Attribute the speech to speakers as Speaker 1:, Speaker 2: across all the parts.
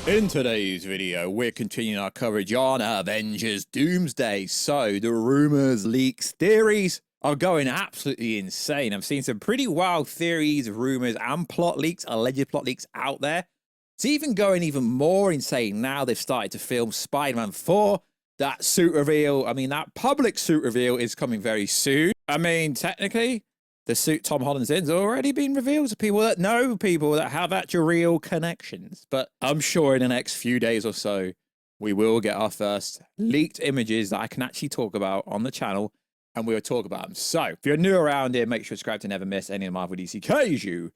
Speaker 1: In today's video, we're continuing our coverage on Avengers Doomsday. So, the rumors, leaks, theories are going absolutely insane. I've seen some pretty wild theories, rumors, and plot leaks, alleged plot leaks out there. It's even going even more insane now they've started to film Spider-Man 4. That suit reveal, that public suit reveal is coming very soon. Technically, the suit Tom Holland's in's already been revealed to people that know people that have actual real connections. But I'm sure in the next few days or so, we will get our first leaked images that I can actually talk about on the channel, and we'll talk about them. So, if you're new around here, make sure to subscribe to never miss any of Marvel DC Kaiju,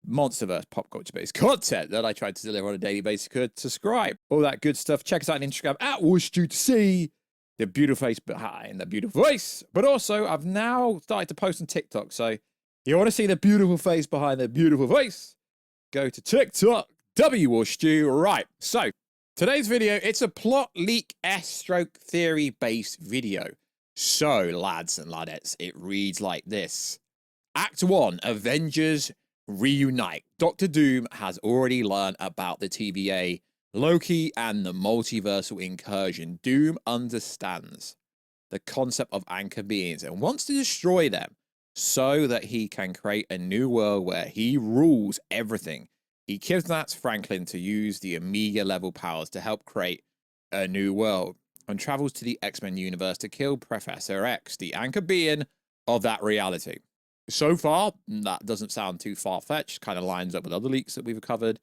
Speaker 1: Monsterverse, pop culture-based content that I try to deliver on a daily basis. Could subscribe, all that good stuff. Check us out on Instagram at Warstu to see the beautiful face behind the beautiful voice. But also, I've now started to post on TikTok. So, you want to see the beautiful face behind the beautiful voice? Go to TikTok, WWarstu. Right. So, today's video, it's a plot leak S-stroke theory-based video. So, lads and ladettes, it reads like this. Act 1, Avengers Reunite. Doctor Doom has already learned about the TVA, Loki, and the multiversal incursion. Doom understands the concept of anchor beings and wants to destroy them so that he can create a new world where he rules everything. He kidnaps Franklin to use the Omega level powers to help create a new world and travels to the X-Men universe to kill Professor X, the anchor being of that reality. So far, that doesn't sound too far-fetched, kind of lines up with other leaks that we've covered.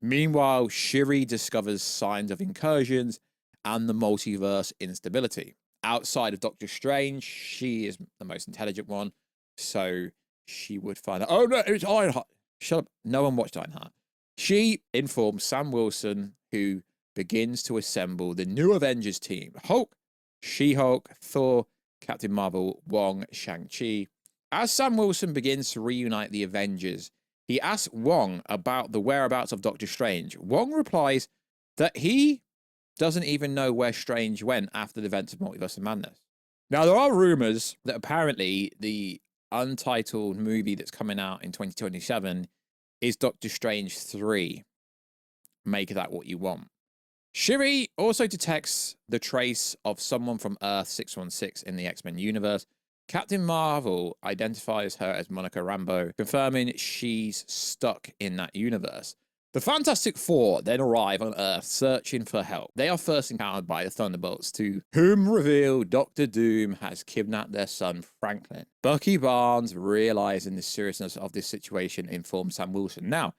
Speaker 1: Meanwhile, Shuri discovers signs of incursions and the multiverse instability. Outside of Doctor Strange, she is the most intelligent one, so she would find out. Oh no, it's Ironheart. Shut up. No one watched Ironheart. She informs Sam Wilson, who begins to assemble the new Avengers team. Hulk, She-Hulk, Thor, Captain Marvel, Wong, Shang-Chi. As Sam Wilson begins to reunite the Avengers, he asks Wong about the whereabouts of Doctor Strange. Wong replies that he doesn't even know where Strange went after the events of Multiverse of Madness. Now, there are rumors that apparently the untitled movie that's coming out in 2027 is Doctor Strange 3. Make that what you want. Shuri also detects the trace of someone from Earth 616 in the X-Men universe. Captain Marvel identifies her as Monica Rambeau, confirming she's stuck in that universe. The Fantastic Four then arrive on Earth searching for help. They are first encountered by the Thunderbolts, to whom reveal Doctor Doom has kidnapped their son Franklin. Bucky Barnes, realizing the seriousness of this situation, informs Sam Wilson. Now,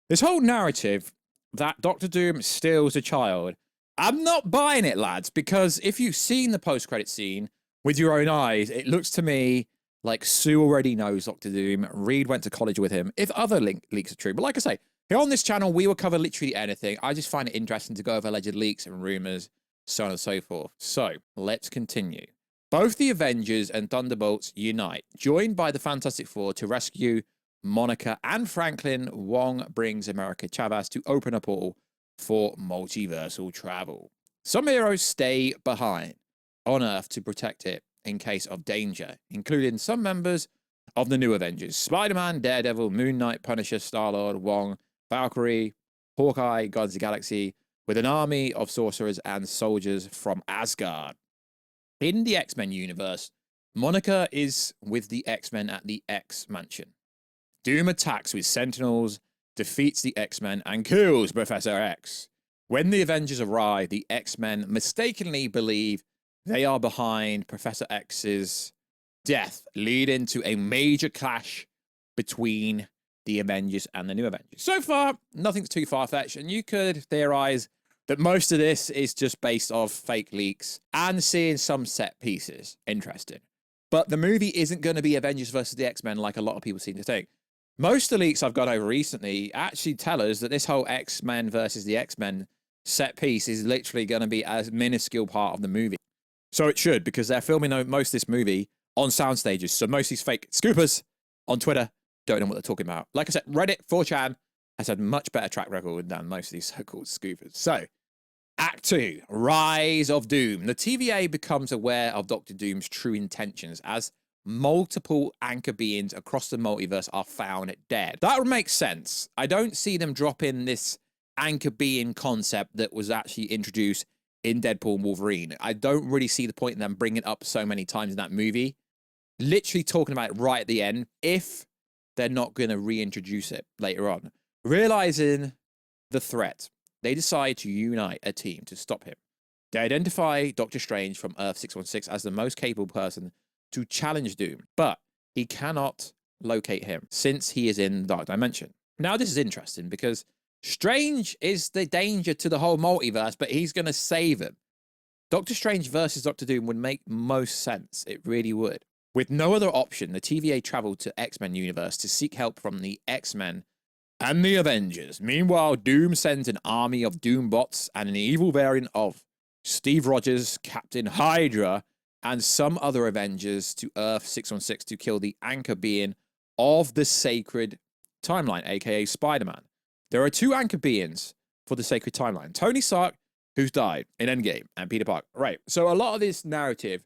Speaker 1: this whole narrative that Doctor Doom steals a child, I'm not buying it, lads, because if you've seen the post-credit scene with your own eyes, it looks to me like Sue already knows Doctor Doom. Reed went to college with him, if other leaks are true. But like I say, here on this channel, we will cover literally anything. I just find it interesting to go over alleged leaks and rumors, so on and so forth. So, let's continue. Both the Avengers and Thunderbolts unite, joined by the Fantastic Four to rescue Monica and Franklin. Wong brings America Chavez to open a portal for multiversal travel. Some heroes stay behind on Earth to protect it in case of danger, including some members of the new Avengers: Spider-Man, Daredevil, Moon Knight, Punisher, Star-Lord, Wong, Valkyrie, Hawkeye, Guardians of the Galaxy, with an army of sorcerers and soldiers from Asgard. In the X-Men universe, Monica is with the X-Men at the X-Mansion. Doom attacks with Sentinels, defeats the X-Men, and kills Professor X. When the Avengers arrive, the X-Men mistakenly believe they are behind Professor X's death, leading to a major clash between the Avengers and the new Avengers. So far, nothing's too far-fetched, and you could theorize that most of this is just based off fake leaks and seeing some set pieces. Interesting. But the movie isn't going to be Avengers versus the X-Men like a lot of people seem to think. Most of the leaks I've gone over recently actually tell us that this whole X-Men versus the X-Men set piece is literally going to be a minuscule part of the movie. So it should, because they're filming most of this movie on sound stages. So most of these fake scoopers on Twitter don't know what they're talking about. Like I said, Reddit, 4chan has had much better track record than most of these so-called scoopers. So, Act 2, Rise of Doom. The TVA becomes aware of Doctor Doom's true intentions as multiple anchor beings across the multiverse are found dead. That would make sense. I don't see them dropping this anchor being concept that was actually introduced in Deadpool and Wolverine. I don't really see the point in them bringing it up so many times in that movie. Literally talking about it right at the end, if they're not going to reintroduce it later on. Realizing the threat, they decide to unite a team to stop him. They identify Doctor Strange from Earth 616 as the most capable person to challenge Doom, but he cannot locate him since he is in the Dark Dimension. Now, this is interesting because Strange is the danger to the whole multiverse, but he's going to save him. Doctor Strange versus Doctor Doom would make most sense. It really would. With no other option, the TVA traveled to X-Men universe to seek help from the X-Men and the Avengers. Meanwhile, Doom sends an army of Doom bots and an evil variant of Steve Rogers, Captain Hydra, and some other Avengers to Earth 616 to kill the anchor being of the sacred timeline, aka Spider-Man. There are two anchor beings for the sacred timeline. Tony Stark, who's died in Endgame, and Peter Parker. Right, so a lot of this narrative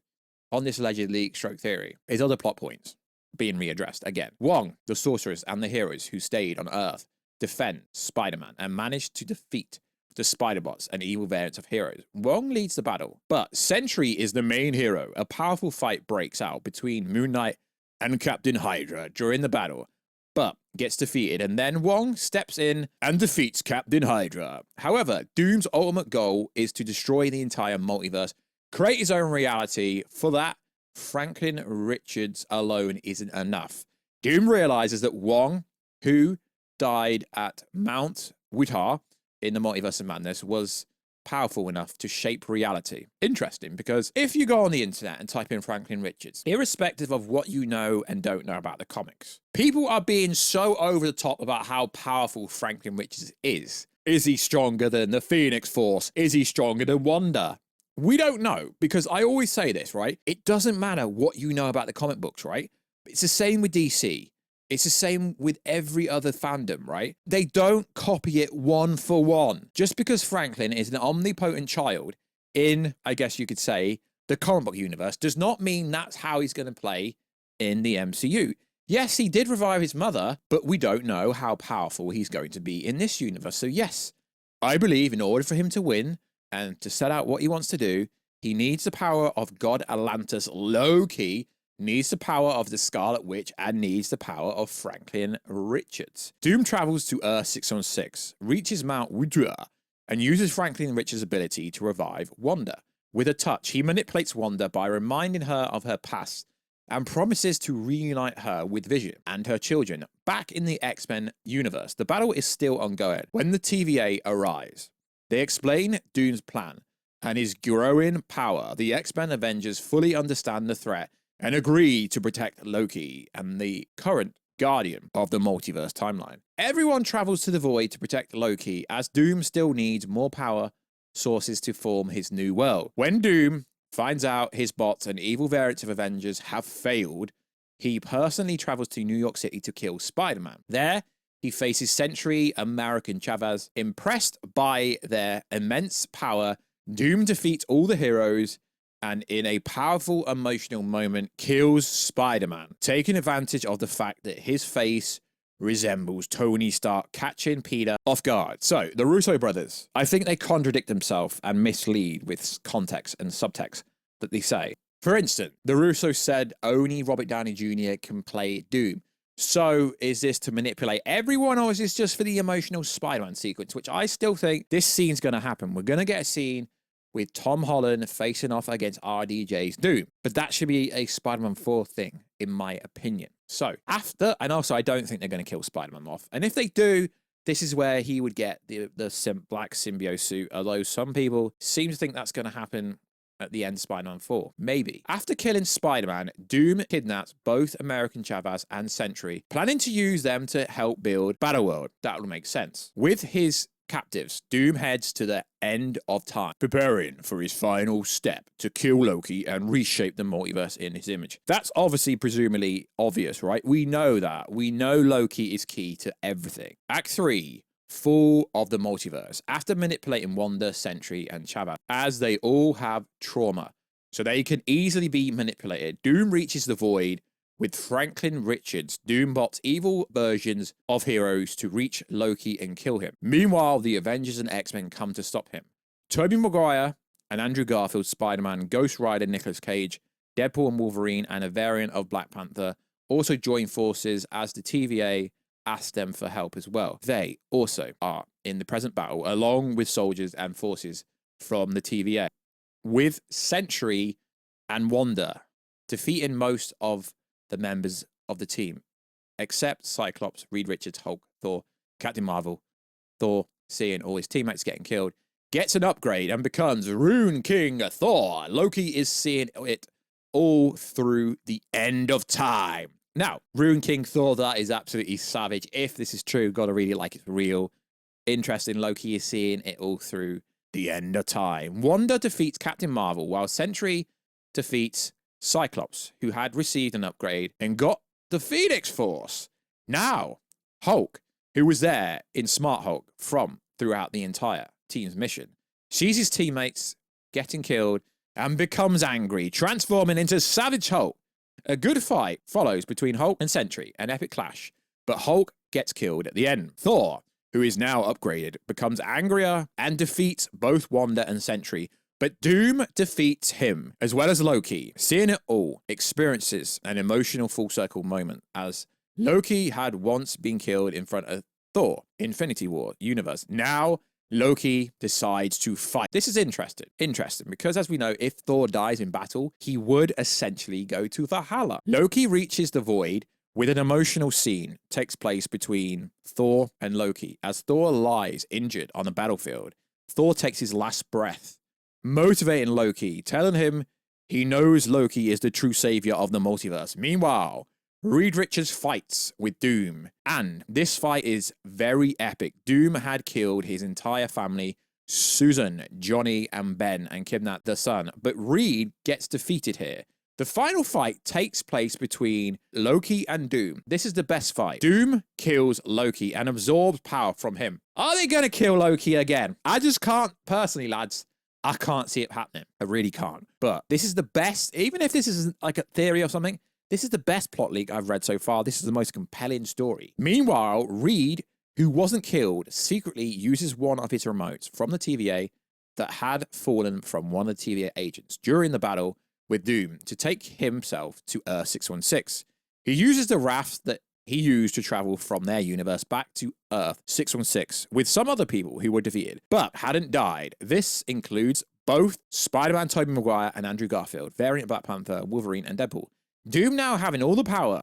Speaker 1: on this alleged leak stroke theory is other plot points being readdressed again. Wong, the sorceress, and the heroes who stayed on Earth defend Spider-Man and managed to defeat the Spider-Bots and evil variants of heroes. Wong leads the battle, but Sentry is the main hero. A powerful fight breaks out between Moon Knight and Captain Hydra during the battle, but gets defeated, and then Wong steps in and defeats Captain Hydra. However, Doom's ultimate goal is to destroy the entire multiverse, create his own reality. For that, Franklin Richards alone isn't enough. Doom realizes that Wong, who died at Mount Wutar in the Multiverse of Madness, was powerful enough to shape reality. Interesting, because if you go on the internet and type in Franklin Richards, irrespective of what you know and don't know about the comics, people are being so over the top about how powerful Franklin Richards is. Is he stronger than the Phoenix Force? Is he stronger than Wanda? We don't know, because I always say this, right? It doesn't matter what you know about the comic books, right? It's the same with DC. It's the same with every other fandom, right? They don't copy it one for one. Just because Franklin is an omnipotent child in, I guess you could say, the comic book universe, does not mean that's how he's going to play in the MCU. Yes, he did revive his mother, but we don't know how powerful he's going to be in this universe. So yes, I believe in order for him to win and to set out what he wants to do, he needs the power of God Atlantis, Loki, needs the power of the Scarlet Witch, and needs the power of Franklin Richards. Doom travels to Earth 616, reaches Mount Wutar, and uses Franklin Richards' ability to revive Wanda. With a touch, he manipulates Wanda by reminding her of her past and promises to reunite her with Vision and her children back in the X-Men universe. The battle is still ongoing when the TVA arrives. They explain Doom's plan and his growing power. The X-Men Avengers fully understand the threat and agree to protect Loki and the current guardian of the multiverse timeline. Everyone travels to the Void to protect Loki, as Doom still needs more power sources to form his new world. When Doom finds out his bots and evil variants of Avengers have failed, he personally travels to New York City to kill Spider-Man. There, he faces Sentry American Chavez. Impressed by their immense power, Doom defeats all the heroes and in a powerful emotional moment kills Spider-Man, taking advantage of the fact that his face resembles Tony Stark, catching Peter off guard. So, the Russo brothers, I think they contradict themselves and mislead with context and subtext that they say. For instance, the Russo said only Robert Downey Jr. can play Doom. So, is this to manipulate everyone, or is this just for the emotional Spider-Man sequence? Which I still think this scene's going to happen. We're going to get a scene with Tom Holland facing off against RDJ's Doom. But that should be a Spider-Man 4 thing, in my opinion. So, after, and also I don't think they're going to kill Spider-Man off. And if they do, this is where he would get the black symbiote suit, although some people seem to think that's going to happen at the end of Spider-Man 4. Maybe. After killing Spider-Man, Doom kidnaps both American Chavez and Sentry, planning to use them to help build Battleworld. That would make sense. With his captives, Doom heads to the end of time, preparing for his final step to kill Loki and reshape the multiverse in his image. That's obviously presumably obvious, right? We know that. We know Loki is key to everything. Act 3. Fall of the multiverse. After manipulating Wanda, Sentry, and Chavez, as they all have trauma, so they can easily be manipulated, Doom reaches the Void, with Franklin Richards, Doombot's evil versions of heroes, to reach Loki and kill him. Meanwhile, the Avengers and X-Men come to stop him. Tobey Maguire and Andrew Garfield, Spider-Man, Ghost Rider, Nicolas Cage, Deadpool and Wolverine, and a variant of Black Panther also join forces as the TVA ask them for help as well. They also are in the present battle, along with soldiers and forces from the TVA, with Sentry and Wanda defeating most of the members of the team, except Cyclops, Reed Richards, Hulk, Thor, Captain Marvel. Thor, seeing all his teammates getting killed, gets an upgrade and becomes Rune King Thor. Loki is seeing it all through the end of time. Now, Rune King Thor, that is absolutely savage. If this is true, gotta read it like it's real. Interesting, Loki is seeing it all through the end of time. Wanda defeats Captain Marvel, while Sentry defeats Cyclops, who had received an upgrade and got the Phoenix Force. Now, Hulk, who was there in Smart Hulk from throughout the entire team's mission, sees his teammates getting killed and becomes angry, transforming into Savage Hulk. A good fight follows between Hulk and Sentry, an epic clash, but Hulk gets killed at the end. Thor, who is now upgraded, becomes angrier and defeats both Wanda and Sentry, but Doom defeats him, as well as Loki. Seeing it all experiences an emotional full circle moment, as Loki had once been killed in front of Thor, Infinity War universe. Now Loki decides to fight. This is interesting, because as we know, if Thor dies in battle, he would essentially go to Valhalla. Loki reaches the void with an emotional scene takes place between Thor and Loki. As Thor lies injured on the battlefield, Thor takes his last breath, motivating Loki, telling him he knows Loki is the true savior of the multiverse. Meanwhile, Reed Richards fights with Doom, and this fight is very epic. Doom had killed his entire family, Susan, Johnny, and Ben, and kidnapped their son, but Reed gets defeated here. The final fight takes place between Loki and Doom. This is the best fight. Doom kills Loki and absorbs power from him. Are they going to kill Loki again? I just can't, personally, lads. I can't see it happening. I really can't. But this is the best, even if this isn't like a theory or something, this is the best plot leak I've read so far. This is the most compelling story. Meanwhile, Reed, who wasn't killed, secretly uses one of his remotes from the TVA that had fallen from one of the TVA agents during the battle with Doom to take himself to Earth 616. He uses the raft that he used to travel from their universe back to Earth 616 with some other people who were defeated but hadn't died. This includes both Spider-Man, Tobey Maguire, and Andrew Garfield, variant Black Panther, Wolverine, and Deadpool. Doom, now having all the power,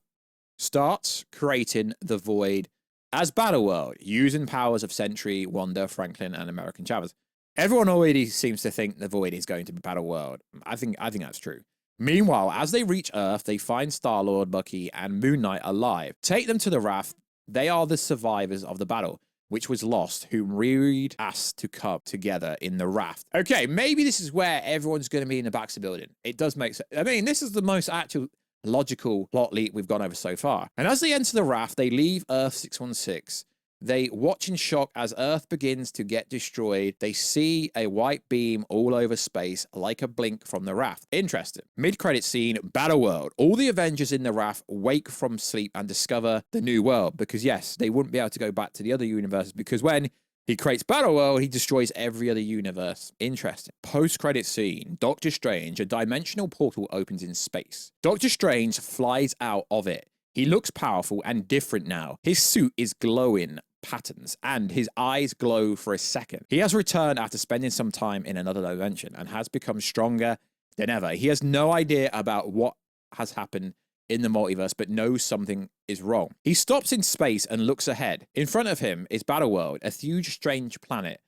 Speaker 1: starts creating the Void as Battleworld, using powers of Sentry, Wanda, Franklin, and American Chavez. Everyone already seems to think the Void is going to be Battleworld. I think that's true. Meanwhile, as they reach Earth, they find Star-Lord, Bucky, and Moon Knight alive. Take them to the raft. They are the survivors of the battle, which was lost, whom Reed asked to come together in the raft. Okay, maybe this is where everyone's going to be in the back of the building. It does make sense. I mean, this is the most actual logical plot leap we've gone over so far. And as they enter the raft, they leave Earth 616. They watch in shock as Earth begins to get destroyed. They see a white beam all over space like a blink from the raft. Interesting. Mid-credit scene, Battleworld. All the Avengers in the raft wake from sleep and discover the new world because, yes, they wouldn't be able to go back to the other universes because when he creates Battleworld, he destroys every other universe. Interesting. Post-credit scene, Doctor Strange. A dimensional portal opens in space. Doctor Strange flies out of it. He looks powerful and different now. His suit is glowing patterns and his eyes glow for a second. He has returned after spending some time in another dimension and has become stronger than ever. He has no idea about what has happened in the multiverse, but knows something is wrong. He stops in space and looks ahead. In front of him is Battleworld, a huge, strange planet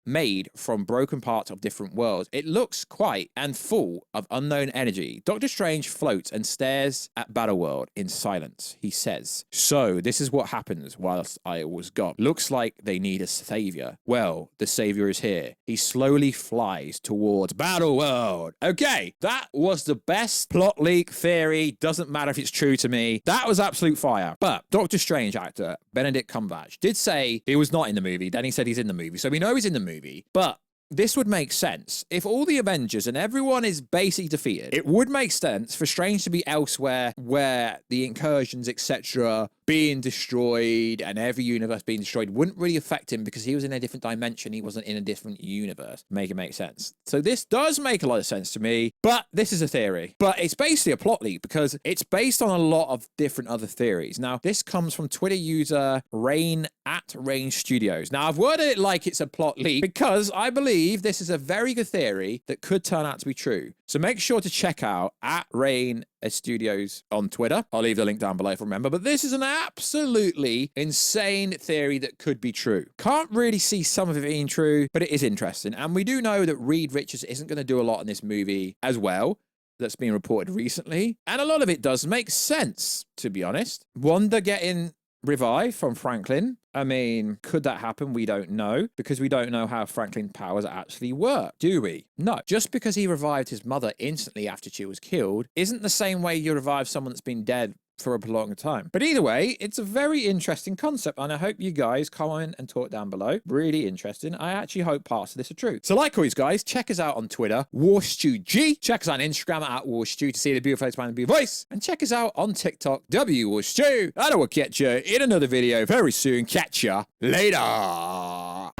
Speaker 1: made from broken parts of different worlds. It looks quite and full of unknown energy. Doctor Strange floats and stares at Battleworld in silence. He says, "So this is what happens whilst I was gone. Looks like they need a savior. Well, the savior is here." He slowly flies towards Battleworld. Okay, that was the best plot leak theory. Doesn't matter if it's true to me. That was absolute fire. But Doctor Strange actor Benedict Cumberbatch did say he was not in the movie. Then he said he's in the movie. So we know he's in the movie. But this would make sense. If all the Avengers and everyone is basically defeated, it would make sense for Strange to be elsewhere where the incursions, etc., being destroyed and every universe being destroyed wouldn't really affect him because he was in a different dimension. He wasn't in a different universe. Make it make sense. So this does make a lot of sense to me, but this is a theory. But it's basically a plot leak because it's based on a lot of different other theories. Now, this comes from Twitter user Rain at Rain Studios. Now, I've worded it like it's a plot leak because I believe this is a very good theory that could turn out to be true. So make sure to check out at Rain Studios on Twitter. I'll leave the link down below if I remember. But this is an absolutely insane theory that could be true. Can't really see some of it being true, but it is interesting. And we do know that Reed Richards isn't going to do a lot in this movie as well. That's been reported recently. And a lot of it does make sense, to be honest. Wanda getting revived from Franklin. I mean, could that happen? We don't know, because we don't know how Franklin's powers actually work, do we? No. Just because he revived his mother instantly after she was killed isn't the same way you revive someone that's been dead for a prolonged time. But either way, it's a very interesting concept, and I hope you guys comment and talk down below. Really interesting. I actually hope parts of this are true. So like always, guys, check us out on Twitter, WarstuG. Check us out on Instagram at Warstu to see the beautiful face behind the beautiful voice. And check us out on TikTok, WWarstu. And I will catch you in another video very soon. Catch ya later.